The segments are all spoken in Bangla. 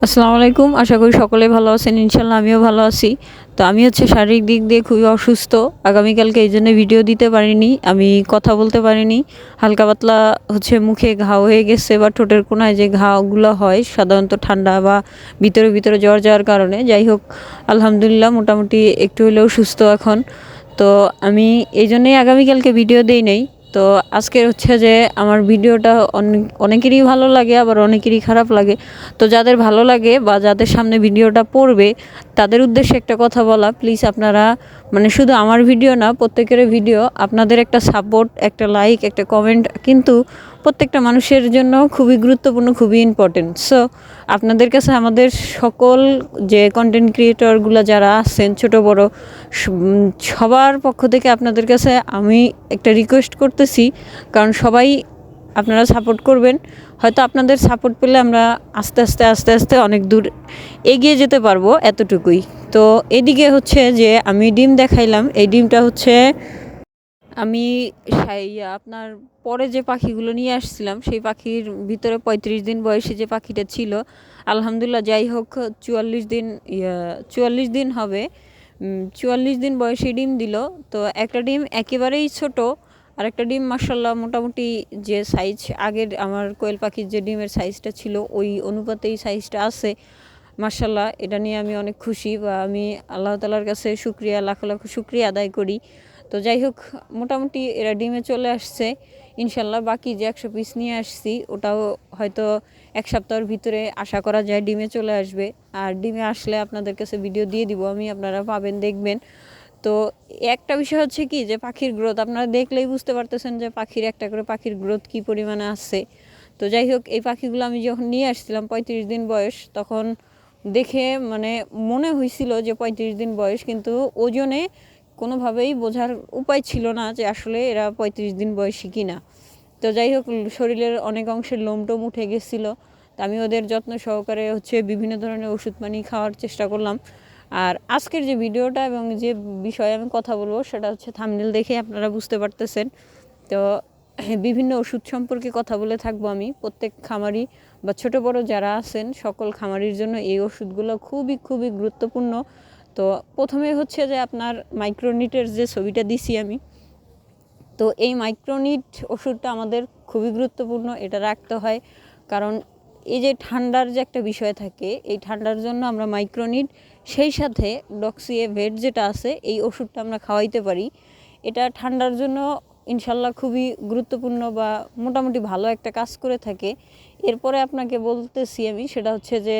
আসসালামু আলাইকুম। আশা করি সকলেই ভালো আছেন। ইনশাআল্লাহ আমিও ভালো আছি। তো আমি শারীরিক দিক দিয়ে খুবই অসুস্থ। আগামীকালকে এইজন্য ভিডিও দিতে পারিনি। আমি কথা বলতে পারিনি। হালকা পাতলা মুখে ঘা হয়ে গেছে বা ঠোঁটের কোণায় যে ঘাগুলো হয় সাধারণত ঠান্ডা বা ভিতরে জ্বর যাওয়ার কারণে। যাই হোক আলহামদুলিল্লাহ মোটামুটি একটু হলেও সুস্থ এখন। তো আমি এইজন্যই আগামীকালকে ভিডিও দেই নাই। তো আজকের যে আমার ভিডিওটা অনেকেরই ভালো লাগে, আবার অনেকেরই খারাপ লাগে। তো যাদের ভালো লাগে বা যাদের সামনে ভিডিওটা পড়বে তাদের উদ্দেশ্যে একটা কথা বলা, প্লিজ আপনারা শুধু আমার ভিডিও না, প্রত্যেকের ভিডিও আপনাদের একটা সাপোর্ট, একটা লাইক, একটা কমেন্ট কিন্তু প্রত্যেকটা মানুষের জন্য খুবই গুরুত্বপূর্ণ, খুবই ইম্পর্টেন্ট। সো আপনাদের কাছে আমাদের সকল যে কন্টেন্ট ক্রিয়েটরগুলো যারা আছেন ছোট বড় সবার পক্ষ থেকে আপনাদের কাছে আমি একটা রিকোয়েস্ট করতেছি, কারণ সবাই আপনারা সাপোর্ট করবেন। হয়তো আপনাদের সাপোর্ট পেলে আমরা আস্তে আস্তে অনেক দূর এগিয়ে যেতে পারবো, এতটুকুই। তো এদিকে যে আমি ডিম দেখাইলাম, এই ডিমটা আমি আপনার পরে যে পাখিগুলো নিয়ে আসছিলাম সেই পাখির ভিতরে 35 দিন বয়সী যে পাখিটা ছিল, আলহামদুলিল্লাহ যাই হোক 44 দিন হবে, 44 দিন বয়সী ডিম দিল। তো একটা ডিম একেবারেই ছোট, আর একটা ডিম মাশাল্লাহ মোটামুটি যে সাইজ আগের আমার কোয়েল পাখির যে ডিমের সাইজটা ছিল ওই অনুপাতেই সাইজটা আছে। মাশাল্লাহ এটা নিয়ে আমি অনেক খুশি, বা আমি আল্লাহ তালার কাছে শুক্রিয়া, লাখ লাখ শুক্রিয়া আদায় করি। তো যাই হোক মোটামুটি এরা ডিমে চলে আসছে ইনশাল্লাহ। বাকি যে 100 পিস নিয়ে আসছি ওটাও হয়তো এক সপ্তাহের ভিতরে আশা করা যায় ডিমে চলে আসবে। আর ডিমে আসলে আপনাদের কাছে ভিডিও দিয়ে দিব আমি, আপনারা পাবেন, দেখবেন। তো একটা বিষয় কি যে পাখির গ্রোথ আপনারা দেখলেই বুঝতে পারতেছেন যে পাখির একটা করে পাখির গ্রোথ কি পরিমাণে আছে। তো যাই হোক এই পাখিগুলো আমি যখন নিয়ে আসছিলাম 35 দিন বয়স, তখন দেখে মনে হয়েছিল যে 35 দিন বয়স, কিন্তু ওজনে কোনোভাবেই বোঝার উপায় ছিল না যে আসলে এরা 35 দিন বয়সী কিনা। তো যাই হোক শরীরের অনেক অংশের লোমটোম উঠে গেছিলো। তো আমি ওদের যত্ন সহকারে বিভিন্ন ধরনের ওষুধ পানি খাওয়ার চেষ্টা করলাম। আর আজকের যে ভিডিওটা এবং যে বিষয়ে আমি কথা বলবো সেটা থাম্বনেল দেখে আপনারা বুঝতে পারতেছেন। তো বিভিন্ন ওষুধ সম্পর্কে কথা বলে থাকবো আমি। প্রত্যেক খামারি বা ছোট বড় যারা আছেন সকল খামারির জন্য এই ওষুধগুলো খুবই খুবই গুরুত্বপূর্ণ। তো প্রথমে যে আপনার মাইক্রোনিটের যে ছবিটা দিছি আমি, তো এই মাইক্রোনিট ওষুধটা আমাদের খুবই গুরুত্বপূর্ণ, এটা রাখতে হয়। কারণ এই যে ঠান্ডার যে একটা বিষয় থাকে, এই ঠান্ডার জন্য আমরা মাইক্রোনিট, সেই সাথে ডক্সিএভেট যেটা আছে এই ওষুধটা আমরা খাওয়াইতে পারি। এটা ঠান্ডার জন্য ইনশাল্লাহ খুবই গুরুত্বপূর্ণ বা মোটামুটি ভালো একটা কাজ করে থাকে। এরপরে আপনাকে বলতেছি আমি, সেটা যে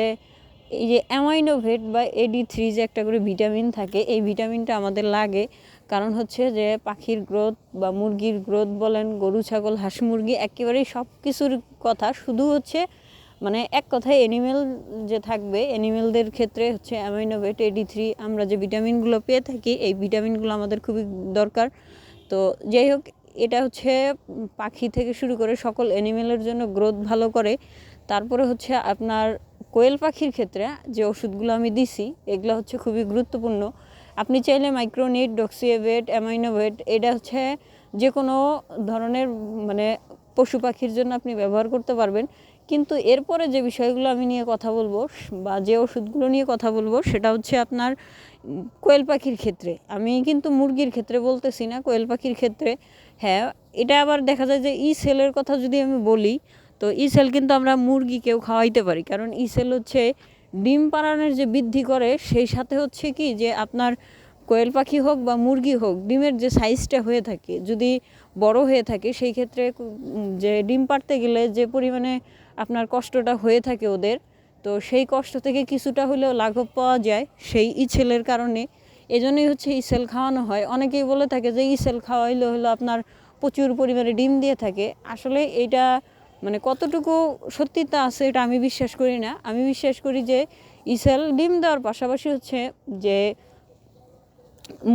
এই যে অ্যামাইনোভেট বা AD3 যে একটা করে ভিটামিন থাকে, এই ভিটামিনটা আমাদের লাগে। কারণ যে পাখির গ্রোথ বা মুরগির গ্রোথ বলেন, গরু ছাগল হাঁস মুরগি একেবারেই সব কিছুর কথা, শুধু এক কথায় অ্যানিমেল যে থাকবে, অ্যানিমেলদের ক্ষেত্রে অ্যামাইনোভেট AD3 আমরা যে ভিটামিনগুলো পেয়ে থাকি, এই ভিটামিনগুলো আমাদের খুবই দরকার। তো যাই হোক এটা পাখি থেকে শুরু করে সকল অ্যানিমেলের জন্য গ্রোথ ভালো করে। তারপরে আপনার কোয়েল পাখির ক্ষেত্রে যে ওষুধগুলো আমি দিছি এগুলো খুবই গুরুত্বপূর্ণ। আপনি চাইলে মাইক্রোনিট, ডক্সিএভেট, অ্যামাইনোভেট এটা যে কোনো ধরনের পশু পাখির জন্য আপনি ব্যবহার করতে পারবেন। কিন্তু এরপরে যে বিষয়গুলো আমি নিয়ে কথা বলবো বা যে ওষুধগুলো নিয়ে কথা বলবো সেটা আপনার কোয়েল পাখির ক্ষেত্রে। আমি কিন্তু মুরগির ক্ষেত্রে বলতেছি না, কোয়েল পাখির ক্ষেত্রে। হ্যাঁ, এটা আবার দেখা যায় যে সেলের কথা যদি আমি বলি, তো সেল কিন্তু আমরা মুরগিকেও খাওয়াইতে পারি। কারণ সেল ডিম পাড়ানোর যে বৃদ্ধি করে, সেই সাথে কি যে আপনার কোয়েল পাখি হোক বা মুরগি হোক, ডিমের যে সাইজটা হয়ে থাকে যদি বড় হয়ে থাকে, সেই ক্ষেত্রে যে ডিম পাড়তে গেলে যে পরিমাণে আপনার কষ্টটা হয়ে থাকে ওদের, তো সেই কষ্ট থেকে কিছুটা হলেও লাঘব পাওয়া যায় সেই সেলের কারণে। এজন্যই সেল খাওয়ানো হয়। অনেকেই বলে থাকে যে সেল খাওয়াইলে আপনার প্রচুর পরিমাণে ডিম দিয়ে থাকে। আসলে এটা কতটুকু সত্যিতা আছে এটা আমি বিশ্বাস করি না। আমি বিশ্বাস করি যে সেল ডিম দেওয়ার পাশাপাশি যে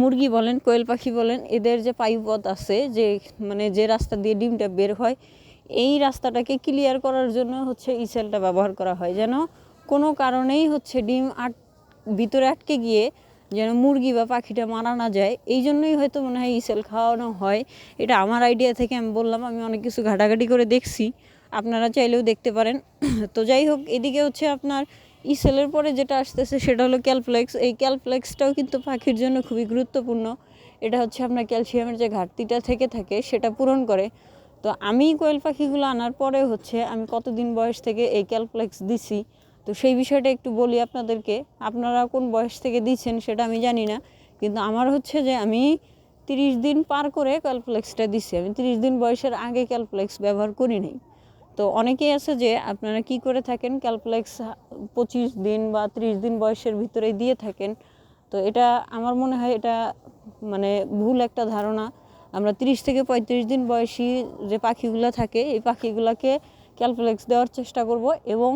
মুরগি বলেন, কোয়েল পাখি বলেন, এদের যে পায়ুপথ আছে, যে যে রাস্তা দিয়ে ডিমটা বের হয়, এই রাস্তাটাকে ক্লিয়ার করার জন্য সেলটা ব্যবহার করা হয়, যেন কোনো কারণেই ডিম ভিতরে আটকে গিয়ে যেন মুরগি বা পাখিটা মারা না যায়। এই জন্যই হয়তো মনে হয় সেল খাওয়ানো হয়। এটা আমার আইডিয়া থেকে আমি বললাম, আমি অনেক কিছু ঘাটাঘাটি করে দেখছি, আপনারা চাইলেও দেখতে পারেন। তো যাই হোক এদিকে আপনার ইসেলের পরে যেটা আসতেছে সেটা হলো ক্যালফ্লেক্স। এই ক্যালফ্লেক্সটাও কিন্তু পাখির জন্য খুবই গুরুত্বপূর্ণ। এটা হচ্ছে আপনার ক্যালসিয়ামের যে ঘাটতিটা থেকে থাকে সেটা পূরণ করে। তো আমি কোয়েল পাখিগুলো আনার পরে হচ্ছে আমি কতদিন বয়স থেকে এই ক্যালফ্লেক্স দিছি, তো সেই বিষয়টা একটু বলি আপনাদেরকে। আপনারা কোন বয়স থেকে দিচ্ছেন সেটা আমি জানি না, কিন্তু আমার হচ্ছে যে আমি 30 দিন পার করে ক্যালফ্লেক্সটা দিছি। আমি 30 দিন বয়সের আগে ক্যালফ্লেক্স ব্যবহার করি নাই। তো অনেকেই আছে যে আপনারা কি করে থাকেন, ক্যালফ্লেক্স 25 দিন বা 30 দিন বয়সের ভিতরেই দিয়ে থাকেন। তো এটা আমার মনে হয় এটা মানে ভুল একটা ধারণা। আমরা 30 থেকে 35 দিন বয়সী যে পাখিগুলো থাকে এই পাখিগুলোকে ক্যালফ্লেক্স দেওয়ার চেষ্টা করব, এবং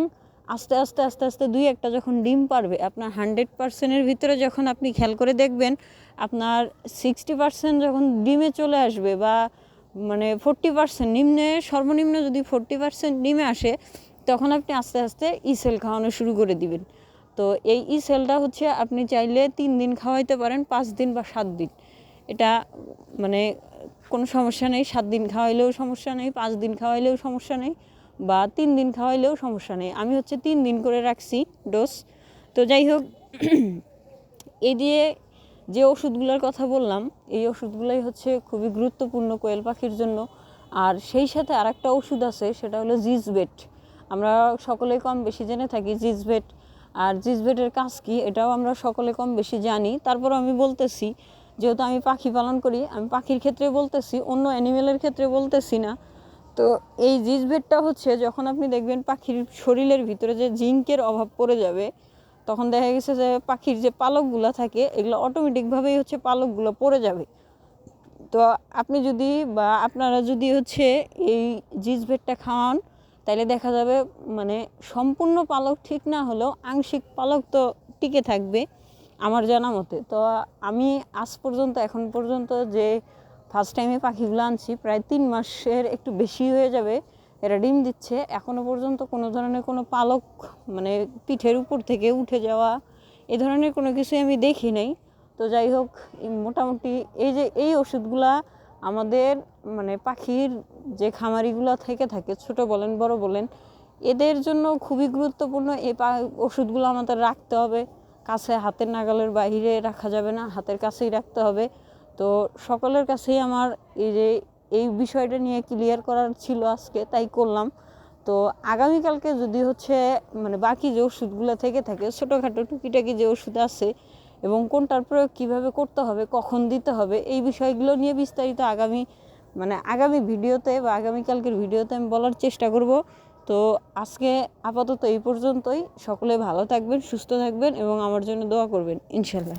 আস্তে আস্তে আস্তে আস্তে 2-1টা যখন ডিম পারবে, আপনার 100%-এর ভিতরে যখন আপনি খেয়াল করে দেখবেন আপনার 60% যখন ডিমে চলে আসবে, বা মানে 40% নিম্নে, সর্বনিম্ন যদি 40% ডিমে আসে, তখন আপনি আস্তে আস্তে ইসেল খাওয়ানো শুরু করে দিবেন। তো এই ইসেলটা হচ্ছে আপনি চাইলে 3 দিন খাওয়াইতে পারেন, 5 দিন বা 7 দিন। এটা মানে কোনো সমস্যা নেই। 7 দিন খাওয়াইলেও সমস্যা নেই, 5 দিন খাওয়াইলেও সমস্যা নেই, বা 3 দিন খাওয়াইলেও সমস্যা নেই। আমি হচ্ছে 3 দিন করে রাখছি ডোজ। তো যাই হোক, এই দিয়ে যে ওষুধগুলোর কথা বললাম, এই ওষুধগুলোই হচ্ছে খুবই গুরুত্বপূর্ণ কোয়েল পাখির জন্য। আর সেই সাথে আরেকটা ওষুধ আছে, সেটা হলো জিজবেট। আমরা সকলেই কম বেশি জেনে থাকি জিজবেট। আর জিজবেটের কাজ কী এটাও আমরা সকলে কম বেশি জানি। তারপর আমি বলতেছি, যেহেতু আমি পাখি পালন করি, আমি পাখির ক্ষেত্রে বলতেছি, অন্য অ্যানিমেলের ক্ষেত্রে বলতেছি না। তো এই জিজবেটটা হচ্ছে যখন আপনি দেখবেন পাখির শরীরের ভিতরে যে জিঙ্কের অভাব পড়ে যাবে, তখন দেখা গেছে যে পাখির যে পালকগুলো থাকে এগুলো অটোমেটিকভাবেই হচ্ছে পালকগুলো পড়ে যাবে। তো আপনি যদি বা আপনারা যদি হচ্ছে এই জিজবেটটা খাওয়ান, তাহলে দেখা যাবে মানে সম্পূর্ণ পালক ঠিক না হলেও আংশিক পালক তো টিকে থাকবে আমার জানা মতে। তো আমি আজ পর্যন্ত, এখন পর্যন্ত যে ফার্স্ট টাইমে পাখিগুলো আনছি, প্রায় 3 মাসের একটু বেশি হয়ে যাবে এরা ডিম দিচ্ছে। এখনও পর্যন্ত কোনো ধরনের কোনো পালক মানে পিঠের উপর থেকে উঠে যাওয়া এ ধরনের কোনো কিছুই আমি দেখি নাই। তো যাই হোক, মোটামুটি এই যে এই ওষুধগুলা আমাদের মানে পাখির যে খামারিগুলো থেকে থাকে, ছোট বলেন বড় বলেন, এদের জন্য খুবই গুরুত্বপূর্ণ। এই ওষুধগুলো আমাদের রাখতে হবে কাছে, হাতের নাগালের বাইরে রাখা যাবে না, হাতের কাছেই রাখতে হবে। তো সকলের কাছেই আমার এই বিষয়টা নিয়ে ক্লিয়ার করার ছিল আজকে, তাই করলাম। তো আগামীকালকে যদি হচ্ছে মানে বাকি যে ওষুধগুলো থেকে থাকে, ছোটোখাটো টুকিটাকি যে ওষুধ আছে, এবং কোনটার প্রয়োগ কীভাবে করতে হবে, কখন দিতে হবে, এই বিষয়গুলো নিয়ে বিস্তারিত আগামী ভিডিওতে বা আগামীকালকের ভিডিওতে আমি বলার চেষ্টা করব। তো আজকে আপাতত এই পর্যন্তই। সকলে ভালো থাকবেন, সুস্থ থাকবেন এবং আমার জন্য দোয়া করবেন, ইনশাল্লাহ।